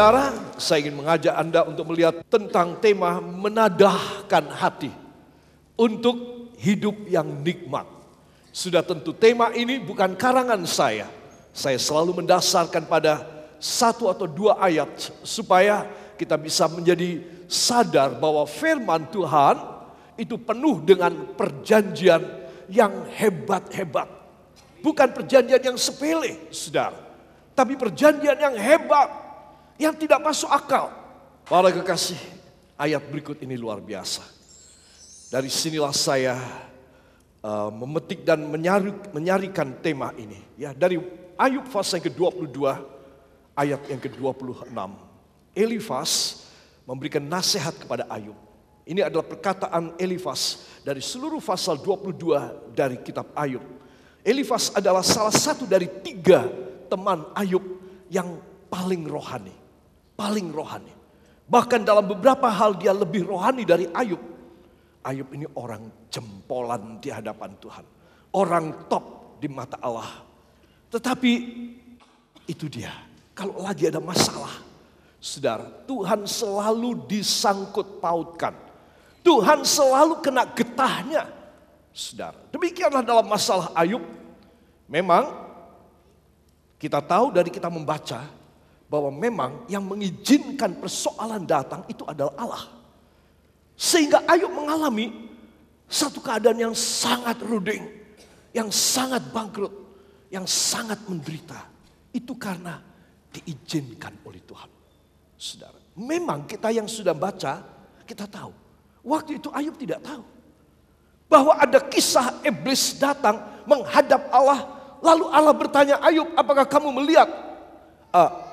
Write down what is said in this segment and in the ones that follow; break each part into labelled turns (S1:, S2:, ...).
S1: Saudara, saya ingin mengajak Anda untuk melihat tentang tema menadahkan hati untuk hidup yang nikmat. Sudah tentu tema ini bukan karangan saya. Saya selalu mendasarkan pada satu atau dua ayat supaya kita bisa menjadi sadar bahwa firman Tuhan itu penuh dengan perjanjian yang hebat-hebat. Bukan perjanjian yang sepele, saudara. Tapi perjanjian yang hebat, yang tidak masuk akal. Para kekasih, ayat berikut ini luar biasa. Dari sinilah saya memetik dan menyarikan tema ini. Ya, dari Ayub pasal yang ke-22, ayat yang ke-26. Elifas memberikan nasihat kepada Ayub. Ini adalah perkataan Elifas dari seluruh pasal 22 dari kitab Ayub. Elifas adalah salah satu dari 3 teman Ayub yang paling rohani. Paling rohani. Bahkan dalam beberapa hal dia lebih rohani dari Ayub. Ayub ini orang jempolan di hadapan Tuhan. Orang top di mata Allah. Tetapi itu dia. Kalau lagi ada masalah, saudara, Tuhan selalu disangkut pautkan. Tuhan selalu kena getahnya, saudara. Demikianlah dalam masalah Ayub. Memang kita tahu dari kita membaca bahwa memang yang mengizinkan persoalan datang itu adalah Allah. Sehingga Ayub mengalami satu keadaan yang sangat ruding, yang sangat bangkrut, yang sangat menderita. Itu karena diizinkan oleh Tuhan. Saudara, memang kita yang sudah baca, kita tahu. Waktu itu Ayub tidak tahu bahwa ada kisah iblis datang menghadap Allah. Lalu Allah bertanya, Ayub, apakah kamu melihat?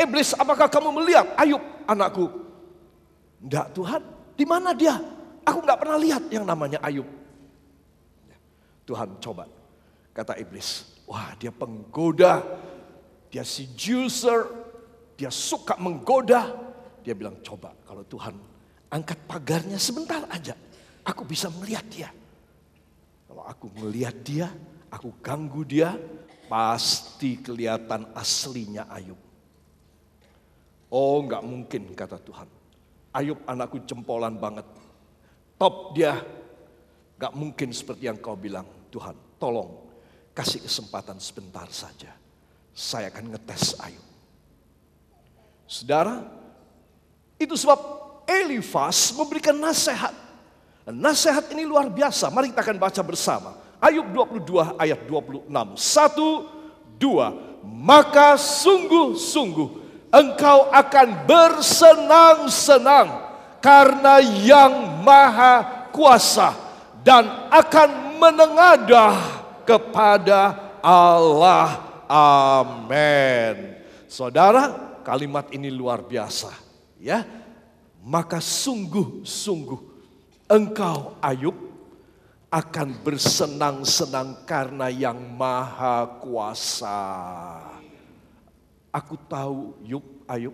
S1: Iblis, apakah kamu melihat Ayub, anakku? Enggak Tuhan, di mana dia? Aku enggak pernah lihat yang namanya Ayub. Tuhan coba, kata iblis, wah dia penggoda, dia seducer, dia suka menggoda. Dia bilang, coba kalau Tuhan angkat pagarnya sebentar aja, aku bisa melihat dia. Kalau aku melihat dia, aku ganggu dia, pasti kelihatan aslinya Ayub. Oh, enggak mungkin, kata Tuhan. Ayub anakku jempolan banget. Top dia. Enggak mungkin seperti yang kau bilang. Tuhan, tolong kasih kesempatan sebentar saja. Saya akan ngetes Ayub. Saudara, itu sebab Elifas memberikan nasihat. Nasihat ini luar biasa. Mari kita akan baca bersama. Ayub 22 ayat 26. 1, 2. Maka sungguh-sungguh engkau akan bersenang-senang karena Yang Maha Kuasa dan akan menengadah kepada Allah. Amin. Saudara, kalimat ini luar biasa, ya. Maka sungguh-sungguh engkau Ayub akan bersenang-senang karena Yang Maha Kuasa. Aku tahu Ayub,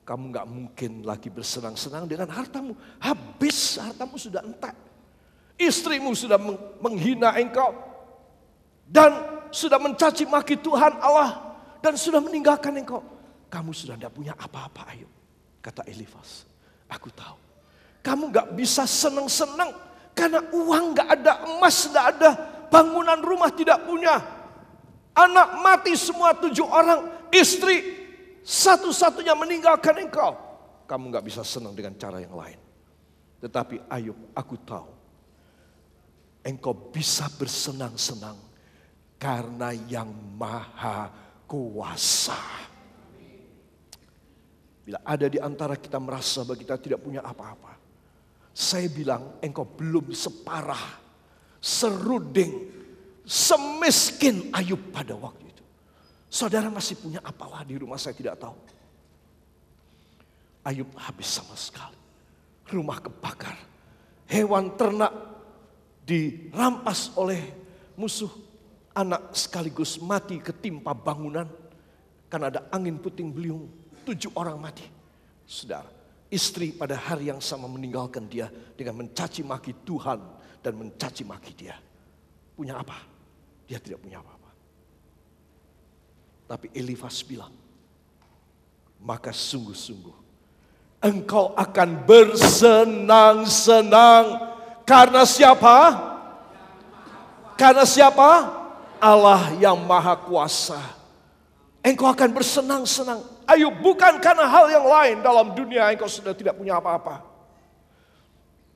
S1: kamu gak mungkin lagi bersenang-senang dengan hartamu. Habis hartamu sudah entek. Istrimu sudah menghina engkau. Dan sudah mencaci maki Tuhan Allah. Dan sudah meninggalkan engkau. Kamu sudah tidak punya apa-apa Ayub. Kata Elifas, aku tahu. Kamu gak bisa senang-senang. Karena uang gak ada, emas gak ada. Bangunan rumah tidak punya. Anak mati semua 7 orang. Istri satu-satunya meninggalkan engkau. Kamu gak bisa senang dengan cara yang lain. Tetapi Ayub, aku tahu engkau bisa bersenang-senang karena Yang Maha Kuasa. Bila ada di antara kita merasa bahwa kita tidak punya apa-apa, saya bilang engkau belum separah, seruding, semiskin Ayub pada waktu itu. Saudara masih punya apalah di rumah, saya tidak tahu. Ayub habis sama sekali. Rumah kebakar. Hewan ternak dirampas oleh musuh. Anak sekaligus mati ketimpa bangunan. Karena ada angin puting beliung. 7 orang mati. Saudara, istri pada hari yang sama meninggalkan dia dengan mencaci maki Tuhan dan mencaci maki dia. Punya apa? Dia tidak punya apa-apa. Tapi Elifas bilang, maka sungguh-sungguh engkau akan bersenang-senang. Karena siapa? Karena siapa? Allah yang Maha Kuasa. Engkau akan bersenang-senang. Ayub, bukan karena hal yang lain dalam dunia engkau sudah tidak punya apa-apa.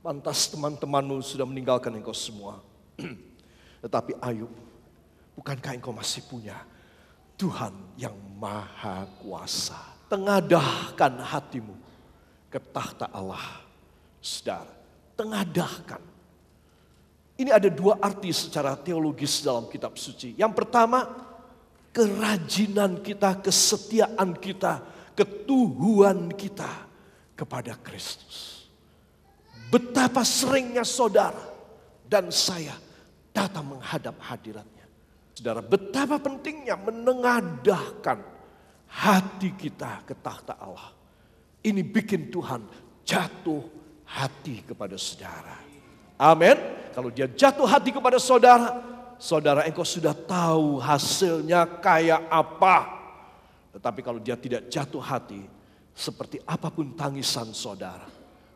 S1: Pantas teman-temanmu sudah meninggalkan engkau semua. Tetapi Ayub, bukankah engkau masih punya Tuhan yang Maha Kuasa? Tengadahkan hatimu ke takhta Allah. Saudara, tengadahkan. Ini ada dua arti secara teologis dalam kitab suci. Yang pertama, kerajinan kita, kesetiaan kita, ketuhuan kita kepada Kristus. Betapa seringnya saudara dan saya datang menghadap hadiratnya. Saudara, betapa pentingnya menengadahkan hati kita ke takhta Allah. Ini bikin Tuhan jatuh hati kepada saudara. Amin. Kalau dia jatuh hati kepada saudara, saudara engkau sudah tahu hasilnya kayak apa. Tetapi kalau dia tidak jatuh hati, seperti apapun tangisan saudara,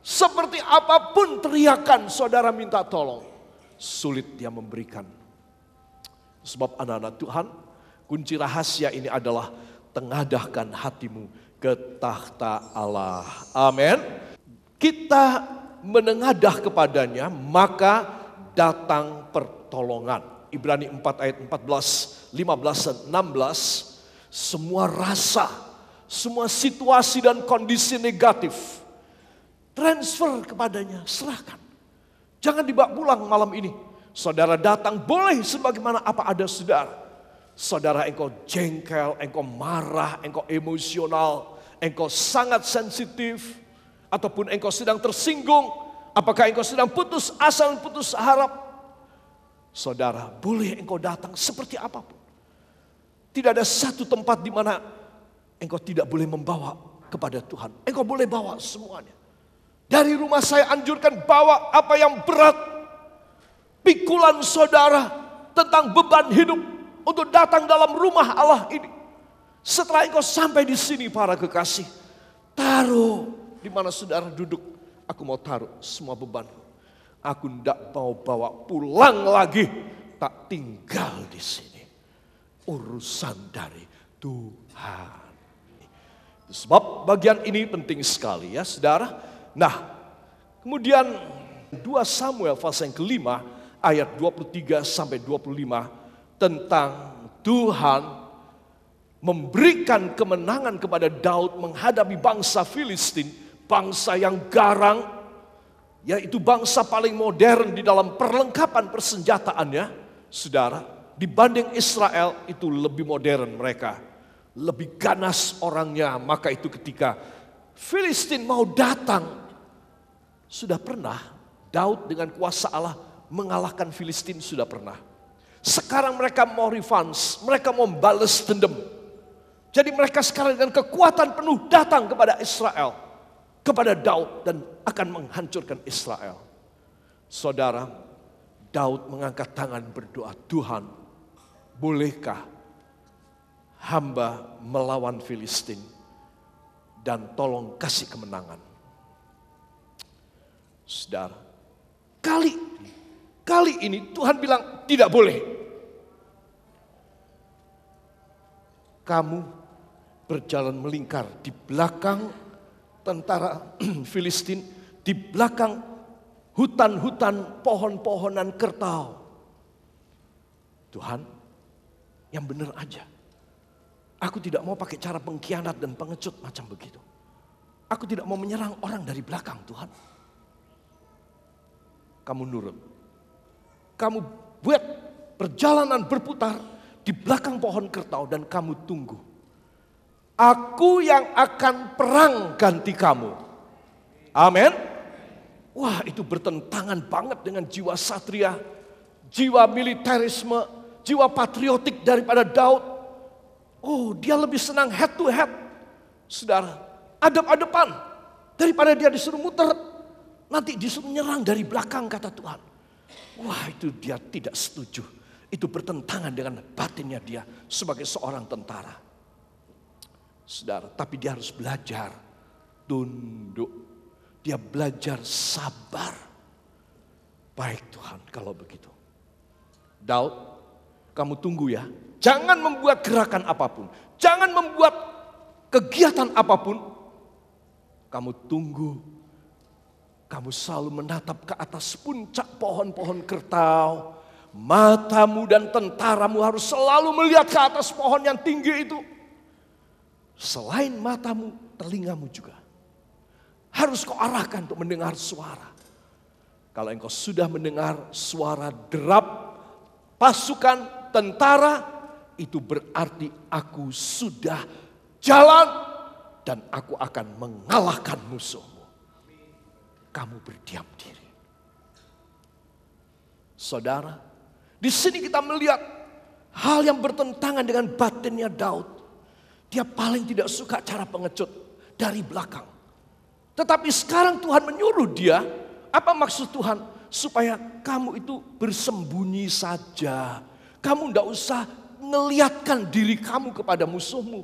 S1: seperti apapun teriakan saudara minta tolong, sulit dia memberikan. Sebab anak-anak Tuhan, kunci rahasia ini adalah tengadahkan hatimu ke takhta Allah. Amin. Kita menengadah kepadanya, maka datang pertolongan. Ibrani 4 ayat 14, 15 dan 16. Semua rasa, semua situasi dan kondisi negatif, transfer kepadanya, serahkan. Jangan dibawa pulang malam ini. Saudara datang boleh sebagaimana apa ada saudara. Saudara engkau jengkel, engkau marah, engkau emosional, engkau sangat sensitif, ataupun engkau sedang tersinggung, apakah engkau sedang putus asa dan putus harap. Saudara, boleh engkau datang seperti apapun. Tidak ada satu tempat di mana engkau tidak boleh membawa kepada Tuhan. Engkau boleh bawa semuanya. Dari rumah saya anjurkan bawa apa yang berat, pikulan saudara tentang beban hidup untuk datang dalam rumah Allah ini. Setelah engkau sampai di sini para kekasih, taruh di mana saudara duduk. Aku mau taruh semua beban. Aku tidak mau bawa pulang lagi. Tak tinggal di sini. Urusan dari Tuhan. Sebab bagian ini penting sekali ya saudara. Nah, kemudian 2 Samuel pasal yang kelima ayat 23 sampai 25 tentang Tuhan memberikan kemenangan kepada Daud menghadapi bangsa Filistin, bangsa yang garang, yaitu bangsa paling modern di dalam perlengkapan persenjataannya, saudara, dibanding Israel itu lebih modern mereka, lebih ganas orangnya. Maka itu ketika Filistin mau datang, sudah pernah Daud dengan kuasa Allah mengalahkan Filistin, sudah pernah. Sekarang mereka mau revenge, mereka mau balas dendam. Jadi mereka sekarang dengan kekuatan penuh datang kepada Israel, kepada Daud, dan akan menghancurkan Israel. Saudara, Daud mengangkat tangan berdoa, Tuhan, bolehkah hamba melawan Filistin dan tolong kasih kemenangan. Saudara, kali ini Tuhan bilang tidak boleh. Kamu berjalan melingkar di belakang tentara Filistin, di belakang hutan-hutan, pohon-pohonan kertau. Tuhan, yang benar aja. Aku tidak mau pakai cara pengkhianat dan pengecut macam begitu. Aku tidak mau menyerang orang dari belakang, Tuhan. Kamu nurut. Kamu buat perjalanan berputar di belakang pohon kertau dan kamu tunggu. Aku yang akan perang ganti kamu. Amin. Wah, itu bertentangan banget dengan jiwa satria, jiwa militerisme, jiwa patriotik daripada Daud. Oh, dia lebih senang head to head. Saudara, adep-adepan daripada dia disuruh muter. Nanti disuruh nyerang dari belakang, kata Tuhan. Wah, itu dia tidak setuju. Itu bertentangan dengan batinnya dia sebagai seorang tentara. Saudara, tapi dia harus belajar tunduk. Dia belajar sabar. Baik Tuhan kalau begitu. Daud, kamu tunggu ya. Jangan membuat gerakan apapun. Jangan membuat kegiatan apapun. Kamu tunggu. Kamu selalu menatap ke atas puncak pohon-pohon kertau. Matamu dan tentaramu harus selalu melihat ke atas pohon yang tinggi itu. Selain matamu, telingamu juga harus kau arahkan untuk mendengar suara. Kalau engkau sudah mendengar suara derap pasukan tentara, itu berarti aku sudah jalan dan aku akan mengalahkan musuhmu. Kamu berdiam diri. Saudara, di sini kita melihat hal yang bertentangan dengan batinnya Daud. Dia paling tidak suka cara pengecut dari belakang. Tetapi sekarang Tuhan menyuruh dia, apa maksud Tuhan? Supaya kamu itu bersembunyi saja. Kamu tidak usah ngeliatkan diri kamu kepada musuhmu.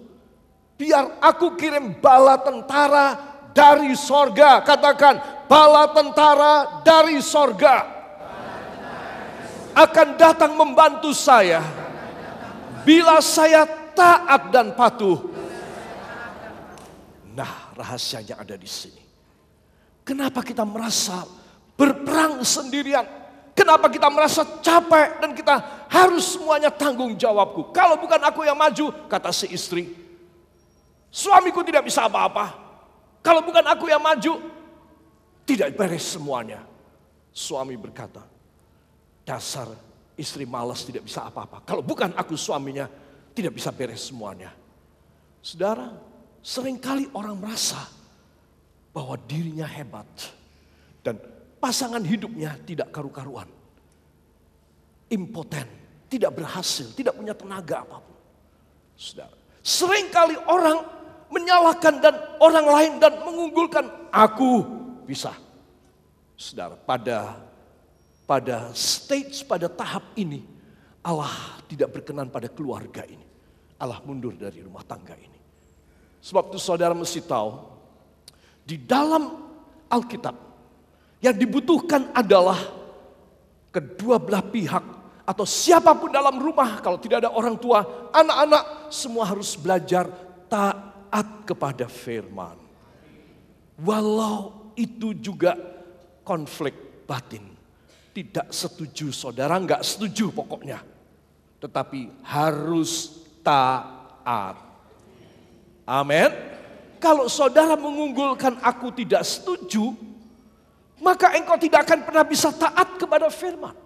S1: Biar aku kirim bala tentara dari sorga. Katakan, bala tentara dari sorga akan datang membantu saya. Bila saya taat dan patuh. Nah, rahasianya ada di sini. Kenapa kita merasa berperang sendirian? Kenapa kita merasa capek dan kita harus semuanya tanggung jawabku? Kalau bukan aku yang maju, kata si istri, suamiku tidak bisa apa-apa. Kalau bukan aku yang maju, tidak beres semuanya. Suami berkata, dasar istri malas tidak bisa apa-apa. Kalau bukan aku suaminya, tidak bisa beres semuanya. Saudara, seringkali orang merasa bahwa dirinya hebat dan pasangan hidupnya tidak karu-karuan. Impoten, tidak berhasil, tidak punya tenaga apapun. Saudara, seringkali orang menyalahkan dan orang lain dan mengunggulkan, aku bisa. Saudara, pada stage, pada tahap ini, Allah tidak berkenan pada keluarga ini. Allah mundur dari rumah tangga ini. Sebab itu saudara mesti tahu, di dalam Alkitab yang dibutuhkan adalah kedua belah pihak atau siapapun dalam rumah, kalau tidak ada orang tua, anak-anak semua harus belajar taat kepada firman. Walau itu juga konflik batin. Tidak setuju, saudara nggak setuju pokoknya. Tetapi harus taat. Amin. Kalau saudara mengunggulkan aku tidak setuju, maka engkau tidak akan pernah bisa taat kepada firman.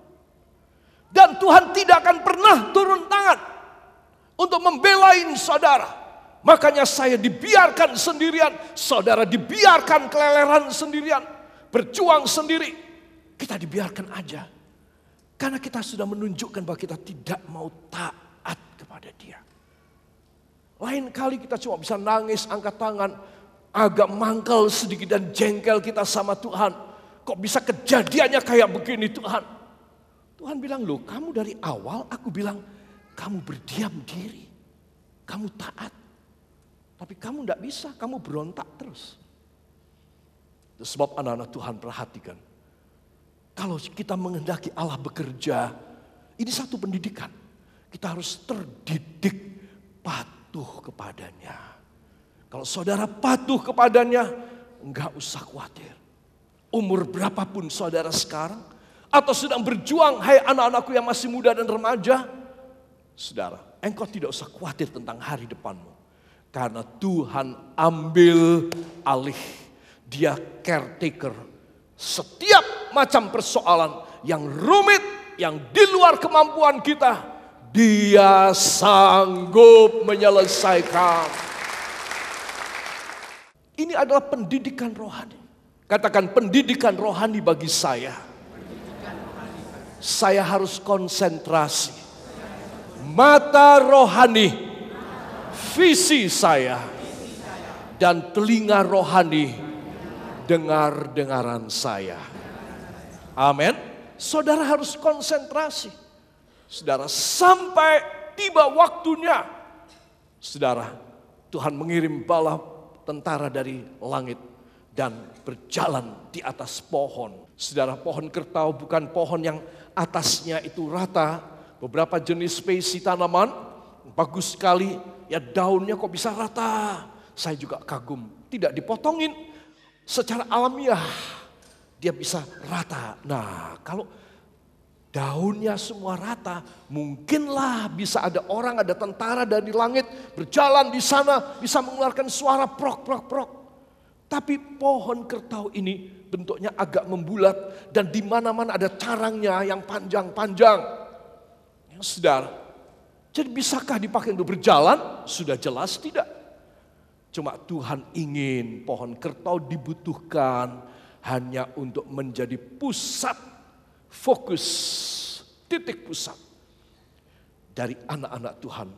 S1: Dan Tuhan tidak akan pernah turun tangan untuk membelain saudara. Makanya saya dibiarkan sendirian, saudara dibiarkan keleleran sendirian, berjuang sendiri. Kita dibiarkan aja. Karena kita sudah menunjukkan bahwa kita tidak mau taat kepada Dia. Lain kali kita cuma bisa nangis, angkat tangan, agak mangkal sedikit dan jengkel kita sama Tuhan. Kok bisa kejadiannya kayak begini Tuhan? Tuhan bilang, loh kamu dari awal aku bilang kamu berdiam diri. Kamu taat. Tapi kamu tidak bisa, kamu berontak terus. Itu sebab anak-anak Tuhan perhatikan. Kalau kita menghendaki Allah bekerja, ini satu pendidikan. Kita harus terdidik patuh kepadanya. Kalau saudara patuh kepadanya, enggak usah khawatir. Umur berapapun saudara sekarang, atau sedang berjuang, hai anak-anakku yang masih muda dan remaja, saudara, engkau tidak usah khawatir tentang hari depanmu. Karena Tuhan ambil alih, Dia caretaker. Setiap macam persoalan yang rumit, yang di luar kemampuan kita, Dia sanggup menyelesaikan. Ini adalah pendidikan rohani. Katakan pendidikan rohani bagi saya. Saya harus konsentrasi. Mata rohani, visi saya, dan telinga rohani, dengar-dengaran saya. Amin. Saudara harus konsentrasi. Saudara, sampai tiba waktunya, saudara, Tuhan mengirim bala tentara dari langit dan berjalan di atas pohon. Saudara, pohon kertau bukan pohon yang atasnya itu rata. Beberapa jenis spesies tanaman bagus sekali, ya daunnya kok bisa rata. Saya juga kagum, tidak dipotongin, secara alamiah dia bisa rata. Nah, kalau daunnya semua rata, mungkinlah bisa ada orang, ada tentara dari langit berjalan di sana, bisa mengeluarkan suara prok, prok, prok. Tapi pohon kertau ini bentuknya agak membulat dan di mana-mana ada carangnya yang panjang-panjang. Ya, saudara, jadi bisakah dipakai untuk berjalan? Sudah jelas tidak. Cuma Tuhan ingin pohon kertau dibutuhkan hanya untuk menjadi pusat, fokus, titik pusat dari anak-anak Tuhan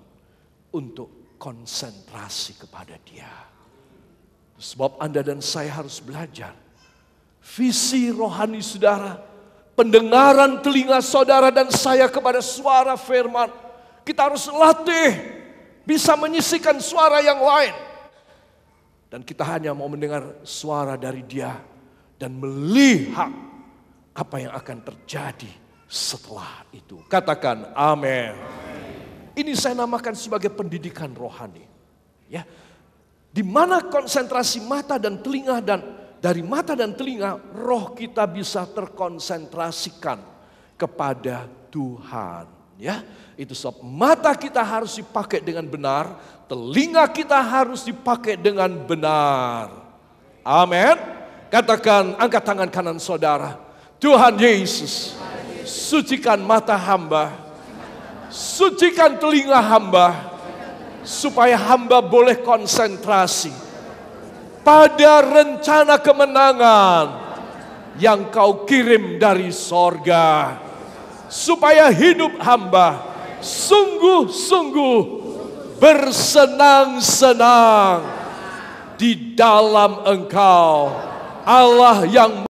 S1: untuk konsentrasi kepada Dia. Sebab Anda dan saya harus belajar visi rohani saudara, pendengaran telinga saudara dan saya kepada suara firman. Kita harus latih bisa menyisihkan suara yang lain. Dan kita hanya mau mendengar suara dari Dia dan melihat apa yang akan terjadi setelah itu. Katakan amin. Ini saya namakan sebagai pendidikan rohani. Ya, di mana konsentrasi mata dan telinga, dan dari mata dan telinga roh kita bisa terkonsentrasikan kepada Tuhan. Ya, itu sebab mata kita harus dipakai dengan benar, telinga kita harus dipakai dengan benar. Amin. Katakan, angkat tangan kanan saudara. Tuhan Yesus, sucikan mata hamba, sucikan telinga hamba, supaya hamba boleh konsentrasi pada rencana kemenangan yang Kau kirim dari sorga. Supaya hidup hamba sungguh-sungguh bersenang-senang di dalam Engkau, Allah yang